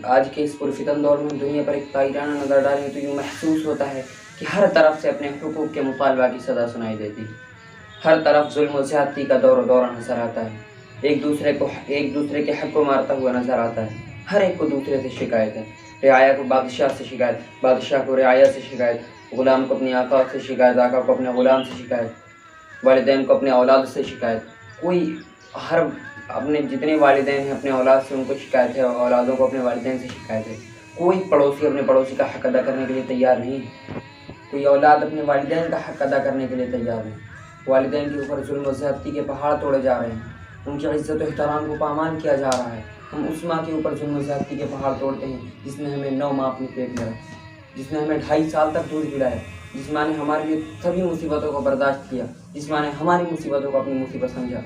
آج کے اس پرفتن دور میں دنیا پر ایک تائرانہ نظر ڈالیں تو یوں محسوس ہوتا ہے کہ ہر طرف سے اپنے حقوق کے مطالبہ کی صدا سنائی دیتی ہے۔ ہر طرف ظلم و زیادتی کا دور و دورہ نظر آتا ہے، ایک دوسرے کے حق کو مارتا ہوا نظر آتا ہے۔ ہر ایک کو دوسرے سے شکایت ہے، رعایا کو بادشاہ سے شکایت، بادشاہ کو رعایا سے شکایت، غلام کو اپنی آقا سے شکایت، آقا کو اپنے غلام سے شکایت، والدین کو اپنے اولاد سے شکایت۔ اپنے جتنے والدین ہیں اپنے اولاد سے ان کو شکایت ہے، اولادوں کو اپنے والدین سے شکایت ہے۔ کوئی پڑوسی اپنے پڑوسی کا حق ادا کرنے کے لیے تیار نہیں ہے، کوئی اولاد اپنے والدین کا حق ادا کرنے کے لیے تیار نہیں۔ والدین کے اوپر ظلم و زیادتی کے پہاڑ توڑے جا رہے ہیں، ان کی عزت و احترام کو پامال کیا جا رہا ہے۔ ہم اس ماں کے اوپر ظلم و زیادتی کے پہاڑ توڑتے ہیں جس نے ہمیں 9 ماہ اپنے پیٹ میں رکھا، جس نے ہمیں 2.5 سال تک دودھ پلایا، جس ماں نے ہمارے لیے سبھی مصیبتوں کو برداشت کیا، جس ماں نے ہماری مصیبتوں کو اپنی مصیبت سمجھا۔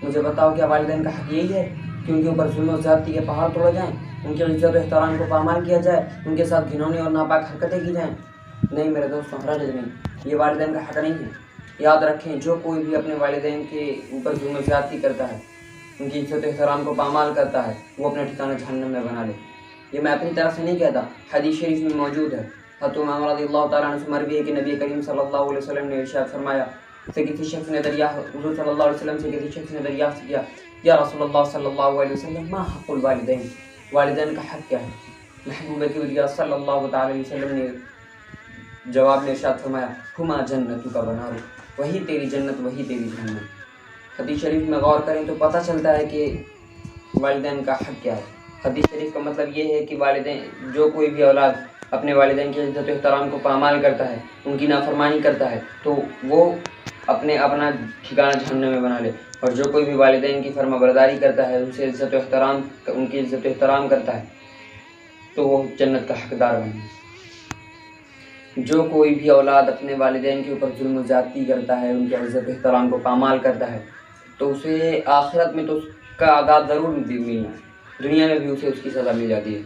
مجھے بتاؤ، کیا والدین کا حق یہی ہے کہ ان کے اوپر ظلم و زیادتی کے پہاڑ توڑے جائیں، ان کی عزت و احترام کو پامال کیا جائے، ان کے ساتھ گھنونے اور ناپاک حرکتیں کی جائیں؟ نہیں میرے دوستوں، ہرگز نہیں، یہ والدین کا حق نہیں ہے۔ یاد رکھیں، جو کوئی بھی اپنے والدین کے اوپر ظلم و زیادتی کرتا ہے، ان کی عزت و احترام کو پامال کرتا ہے، وہ اپنے ٹھکانہ جہنم میں بنا لے۔ یہ میں اپنی طرف سے نہیں کہتا، حدیث شریف میں موجود ہے۔ حضرت امام رضی اللہ تعالیٰ عنہ سے مروی ہے کہ نبی کریم صلی اللہ علیہ وسلم نے ارشاد فرمایا، حضور صلی اللہ علیہ وسلم سے کسی شخص نے دریافت کیا، یا رسول اللہ صلی اللہ علیہ وسلم، ما حق الوالدین، والدین کا حق کیا ہے؟ محبوب کبریا صلی اللہ تعالیٰ علیہ وسلم نے جواب میں ارشاد فرمایا، ہما جنتک و نار، وہی تیری جنت وہی تیری جہنم۔ حدیث شریف میں غور کریں تو پتہ چلتا ہے کہ والدین کا حق کیا ہے۔ حدیث شریف کا مطلب یہ ہے کہ والدین، جو کوئی بھی اولاد اپنے والدین کی عزت و احترام کو پامال کرتا ہے، ان کی نافرمانی کرتا ہے، تو وہ اپنا ٹھکانہ جہنم میں بنا لے، اور جو کوئی بھی والدین کی فرما برداری کرتا ہے، ان کی عزت و احترام کرتا ہے، تو وہ جنت کا حقدار بنے۔ جو کوئی بھی اولاد اپنے والدین کے اوپر ظلم و زیادتی کرتا ہے، ان کی عزت و احترام کو پامال کرتا ہے، تو اسے آخرت میں تو اس کا عذاب ضرور ملنا ہے، دنیا میں بھی اسے اس کی سزا مل جاتی ہے۔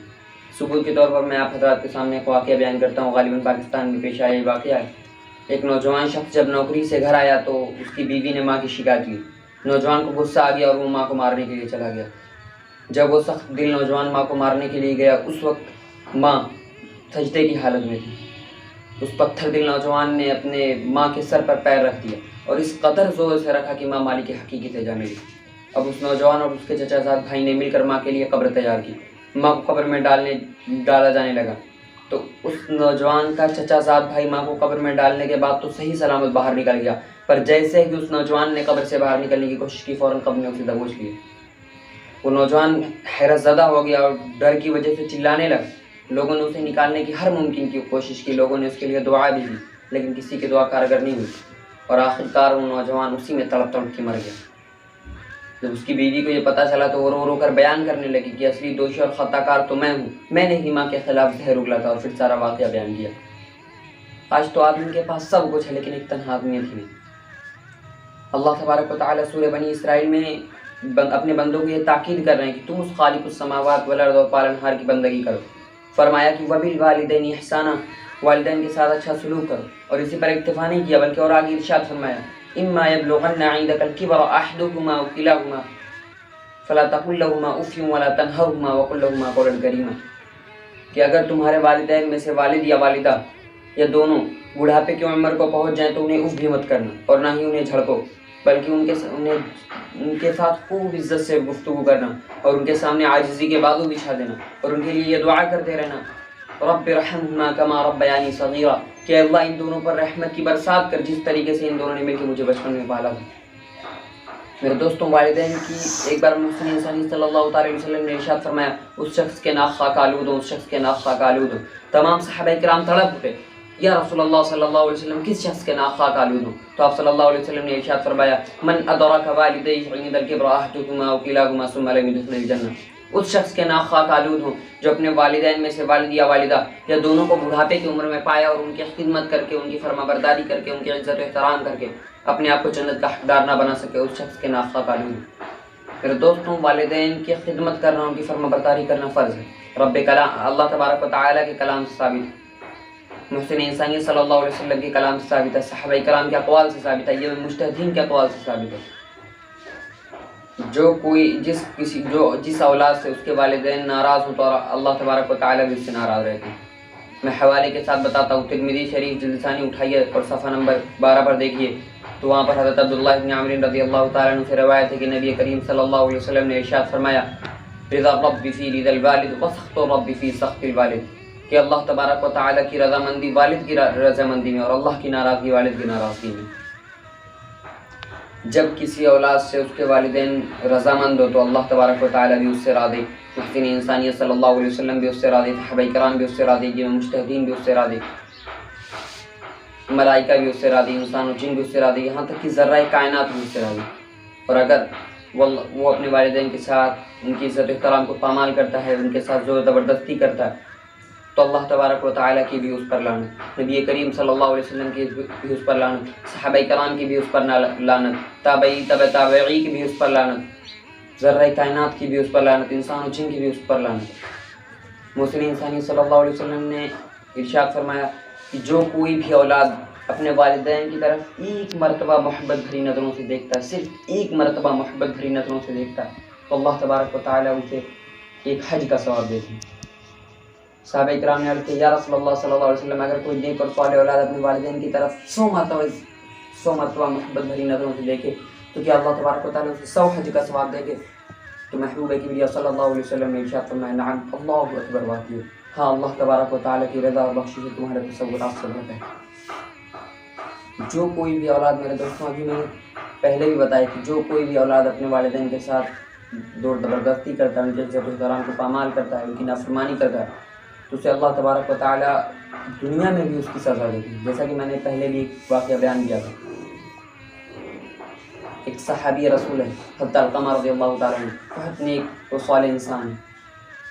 ثبوت کے طور پر میں آپ حضرات کے سامنے ایک واقعہ بیان کرتا ہوں، غالباً پاکستان میں پیش آیا یہ واقعہ ہے۔ ایک نوجوان شخص جب نوکری سے گھر آیا تو اس کی بیوی نے ماں کی شکایت کی۔ نوجوان کو غصہ آ گیا اور وہ ماں کو مارنے کے لیے چلا گیا۔ جب وہ سخت دل نوجوان ماں کو مارنے کے لیے گیا، اس وقت ماں سجدے کی حالت میں تھی۔ اس پتھر دل نوجوان نے اپنے ماں کے سر پر پیر رکھ دیا اور اس قدر زور سے رکھا کہ ماں مالک حقیقی سے جا ملی۔ اب اس نوجوان اور اس کے چچا زاد بھائی نے مل کر ماں کے لیے قبر تیار کی۔ ماں کو قبر میں ڈالا جانے لگا تو اس نوجوان کا چچا زاد بھائی ماں کو قبر میں ڈالنے کے بعد تو صحیح سلامت باہر نکل گیا، پر جیسے ہی اس نوجوان نے قبر سے باہر نکلنے کی کوشش کی، فوراً قبر نے اسے دبوچ لیا۔ وہ نوجوان حیرت زدہ ہو گیا اور ڈر کی وجہ سے چلانے لگا۔ لوگوں نے اسے نکالنے کی ہر ممکن کی کوشش کی، لوگوں نے اس کے لیے دعا بھی کی، لیکن کسی کی دعا کارگر نہیں ہوئی، اور آخرکار وہ نوجوان اسی میں تڑپ تڑپ کے مر گیا۔ جب اس کی بیوی کو یہ پتہ چلا تو وہ رو رو کر بیان کرنے لگی کہ اصلی دوشی اور خطا کار تو میں ہوں، میں نے ہی ماں کے خلاف زہر اگلا تھا، اور پھر سارا واقعہ بیان کیا۔ آج تو آدمی کے پاس سب کچھ ہے لیکن ایک تنہا آدمیت ہی نہیں۔ اللہ تبارک و تعالیٰ سورہ بنی اسرائیل میں اپنے بندوں کو یہ تاکید کر رہے ہیں کہ تم اس خالق السماوات والارض اور پالنہار کی بندگی کرو۔ فرمایا کہ وبالوالدین احسانا، والدین کے ساتھ اچھا سلوک کرو، اور اسی پر اکتفا نہیں کیا بلکہ اور آگے ارشاد فرمایا، اما یبلغن عندک الکبر احدهما او کلاهما فلا تقل لهما اف ولا تنهرهما وقل لهما قولا کریما، کہ اگر تمہارے والدین میں سے والد یا والدہ یا دونوں بڑھاپے کی عمر کو پہنچ جائیں تو انہیں اف بھی مت کرنا، اور نہ ہی انہیں جھڑکو، بلکہ ان کے ساتھ خوب عزت سے گفتگو کرنا، اور ان کے سامنے عاجزی کے بازو بچھا دینا، اور ان کے لیے یہ دعا کرتے رہنا، رب ارحمہما کما ربیانی صغیرا، کہ اللہ ان دونوں پر رحمت کی برسات کر جس طریقے سے ان دونوں نے مل کے مجھے بچپن میں پالا تھا۔ میرے دوستوں، والدین کی ایک بار محسن انسانی صلی اللہ تعالیٰ علیہ وسلم نے ارشاد فرمایا، اس شخص کے ناک خاک آلود ہوں، اس شخص کے ناک خاک آلود ہوں۔ تمام صحابہ کرام تڑپ اٹھے، یا رسول اللہ صلی اللہ علیہ وسلم کس شخص کے ناک خاک آلود ہوں؟ تو آپ صلی اللہ علیہ وسلم نے ارشاد فرمایا، من ادرک والدیہ عند الکبر احدہما او کلاہما ثم لم يدخل الجنہ، اس شخص کے ناک خاک آلود ہوں جو اپنے والدین میں سے والد یا والدہ یا دونوں کو بڑھاپے کی عمر میں پایا اور ان کی خدمت کر کے، ان کی فرما برداری کر کے، ان کی عزت و احترام کر کے اپنے آپ کو جنت کا حقدار نہ بنا سکے، اس شخص کے ناک خاک آلود ہوں۔ میرے دوستوں، والدین کی خدمت کرنا، ان کی فرما برداری کرنا فرض ہے، اللہ تبارک و تعالیٰ کے کلام سے ثابت ہے، محسن انسانی صلی اللہ علیہ وسلم کے کلام سے ثابت ہے، صحابہ کرام کے اقوال سے ثابت ہے، یہ مجتہدین کے اقوال سے ثابت ہے۔ جو کوئی جس اولاد سے اس کے والدین ناراض ہوں تو اللہ تبارک و تعالیٰ بھی اس سے ناراض رہتے ہیں۔ میں حوالے کے ساتھ بتاتا ہوں، ترمذی شریف جلد ثانی اٹھائیے اور صفحہ نمبر 12 پر دیکھیے، تو وہاں پر حضرت عبداللہ بن عمرو رضی اللہ تعالیٰ عنہ سے روایت ہے کہ نبی کریم صلی اللہ علیہ وسلم نے ارشاد فرمایا، رضا الرب فی رضا الوالد وسخط الرب فی سخط الوالد، کہ اللہ تبارک و تعالیٰ کی رضامندی والد کی رضامندی میں اور اللہ کی ناراضگی والد کی ناراضگی میں۔ جب کسی اولاد سے اس کے والدین رضامند ہو تو اللہ تبارک و تعالیٰ بھی اس سے راضی، محسن انسانیت صلی اللہ علیہ وسلم بھی اس سے راضی، صحابہ کرام بھی اس سے راضی، مجتہدین بھی اس سے راضی، ملائکہ بھی اس سے راضی، انسان و جن بھی اس سے راضی، یہاں تک کہ ذرہ کائنات بھی اس سے راضی۔ اور اگر وہ اپنے والدین کے ساتھ ان کی عزت احترام کو پامال کرتا ہے، ان کے ساتھ زور زبردستی کرتا ہے، تو اللہ تبارک و تعالیٰ کی بھی اس پر لعنت، نبی کریم صلی اللہ علیہ وسلم کی بھی اس پر لعنت، صحابہ کرام کی بھی اس پر لعنت، تابعی کی بھی اس پر لعنت، ذرہ کائنات کی بھی اس پر لعنت، انسان و جن کی بھی اس پر لعنت۔ محسن انسانی صلی اللہ علیہ وسلم نے ارشاد فرمایا کہ جو کوئی بھی اولاد اپنے والدین کی طرف ایک مرتبہ محبت بھری نظروں سے دیکھتا ہے، صرف ایک مرتبہ محبت بھری نظروں سے دیکھتا ہے، تو اللہ تبارک و تعالیٰ اسے ایک حج کا ثواب دیتے ہیں۔ صحابہ کرام نے عرض کیا، یا رسول اللہ صلی اللہ علیہ وسلم، اگر کوئی نیک اور صالح اولاد اپنے والدین کی طرف 100 مرتبہ محبت بھری نظروں سے دیکھے تو کیا اللہ تبارک و تعالیٰ اسے 100 حج کا ثواب دے گے؟ تو محبوب کبریا صلی اللہ علیہ وسلم نے ارشاد فرمایا، نعم، اللہ اکبر واقعی، ہاں، اللہ تبارک و تعالیٰ کی رضا اور بخشش تمہارے تصورات سے بہتر ہے۔ جو کوئی بھی اولاد، میرے دوستوں، ابھی میں نے پہلے بھی بتایا کہ جو کوئی بھی اولاد اپنے والدین کے ساتھ زور زبردستی کرتا ہے، ان کے عزت احترام کو پامال کرتا ہے، ان کی نافرمانی کرتا ہے، تو اسے اللہ تبارک و تعالیٰ دنیا میں بھی اس کی سزا دیتی ہے، جیسا کہ میں نے پہلے بھی ایک واقعہ بیان کیا تھا۔ ایک صحابی رسول ہے حضرت علقمہ رضی اللہ تعالیٰ عنہ، بہت نیک اور صالح انسان ہے،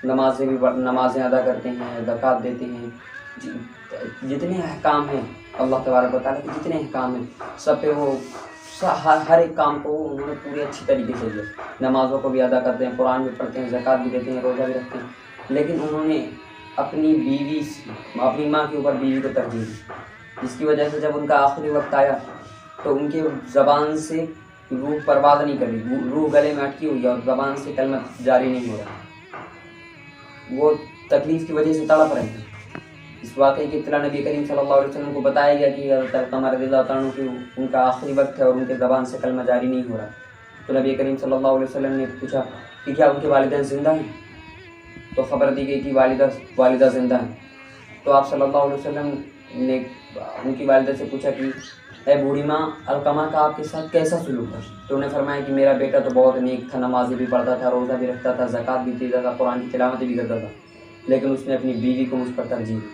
نمازیں ادا کرتے ہیں، زکوٰۃ دیتے ہیں، جتنے احکام ہیں اللہ تبارک و تعالیٰ کے جتنے احکام ہیں سب پہ وہ ہر ایک کام کو انہوں نے پورے اچھی طریقے سے کیا، نمازوں کو بھی ادا کرتے ہیں، قرآن بھی پڑھتے ہیں، زکوٰۃ بھی دیتے ہیں، روزہ بھی رکھتے ہیں، لیکن انہوں نے اپنی ماں کے اوپر بیوی کو ترجیح دی، جس کی وجہ سے جب ان کا آخری وقت آیا تو ان کے زبان سے روح پرواز نہیں کر رہی، روح گلے میں اٹکی ہوئی اور زبان سے کلمہ جاری نہیں ہو رہا، وہ تکلیف کی وجہ سے تڑپ رہے ہیں۔ اس واقعے کی اطلاع نبی کریم صلی اللہ علیہ وسلم کو بتایا گیا کہ حضرت علقمہ رضی اللہ عنہ کی ان کا آخری وقت ہے اور ان کے زبان سے کلمہ جاری نہیں ہو رہا، تو نبی کریم صلی اللہ علیہ وسلم نے پوچھا کہ کیا ان کے والدین زندہ ہیں؟ تو خبر دی گئی کہ والدہ زندہ ہیں۔ تو آپ صلی اللہ علیہ وسلم نے ان کی والدہ سے پوچھا کہ اے بوڑھی ماں، علقمہ کا آپ کے ساتھ کیسا سلوک تھا؟ تو انہوں نے فرمایا کہ میرا بیٹا تو بہت نیک تھا، نمازیں بھی پڑھتا تھا، روزہ بھی رکھتا تھا، زکوٰۃ بھی دیتا تھا، قرآن کی تلاوت بھی کرتا تھا، لیکن اس نے اپنی بیوی کو مجھ پر ترجیح دی۔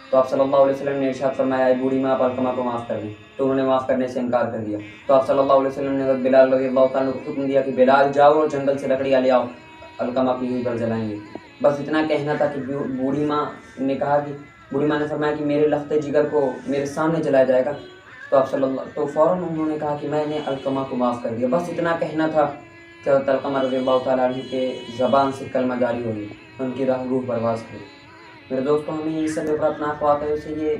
تو آپ صلی اللہ علیہ وسلم نے ارشاد فرمایا، اے بوڑھی ماں، آپ علقمہ کو معاف کر دیں۔ تو انہوں نے معاف کرنے سے انکار کر دیا۔ تو آپ صلی اللہ علیہ وسلم نے حضرت بلال رضی اللہ تعالیٰ کو حکم دیا کہ بلال جاؤ اور جنگل سے لکڑیاں لے آؤ، علقمہ کی ہوئی پر جلائیں گے۔ بس اتنا کہنا تھا کہ بوڑھی ماں نے فرمایا کہ میرے لخت جگر کو میرے سامنے جلایا جائے گا، تو فوراً انہوں نے کہا کہ میں نے علقمہ کو معاف کر دیا۔ بس اتنا کہنا تھا کہ حضرت علقمہ رضی اللہ تعالیٰ عنہ کے زبان سے کلمہ جاری ہو گئی، ان کی روح پرواز کی۔ میرے دوستوں، ہمیں یہ سب عبرتناک واقعوں سے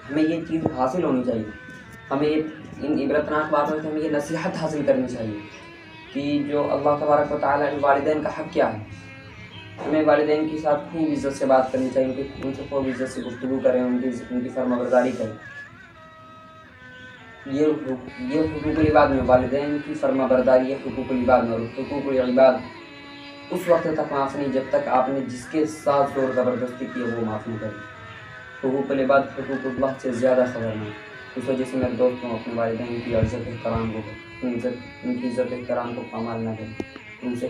ہمیں یہ چیز حاصل ہونی چاہیے، ہمیں ان عبرتناک واقعوں سے ہمیں یہ نصیحت حاصل کرنی چاہیے کہ جو اللہ تبارک و تعالیٰ والدین کا حق کیا ہے۔ ہمیں والدین کے ساتھ خوب عزت سے بات کرنی چاہیے، ان سے خوب عزت سے گفتگو کریں، ان کی فرما برداری کریں۔ یہ حقوق العباد میں والدین کی فرما برداری ہے، حقوق العباد میں، اور حقوق العباد اس وقت تک معاف نہیں جب تک آپ نے جس کے ساتھ زور زبردستی کی ہے وہ معاف نہ کرے۔ حقوق العباد حقوق اللہ سے زیادہ خبر نہیں، اس وجہ سے میرے دوستوں اپنے والدین کی عزت احترام کو ان کی عزت احترام کو پامال نہ کریں، ان سے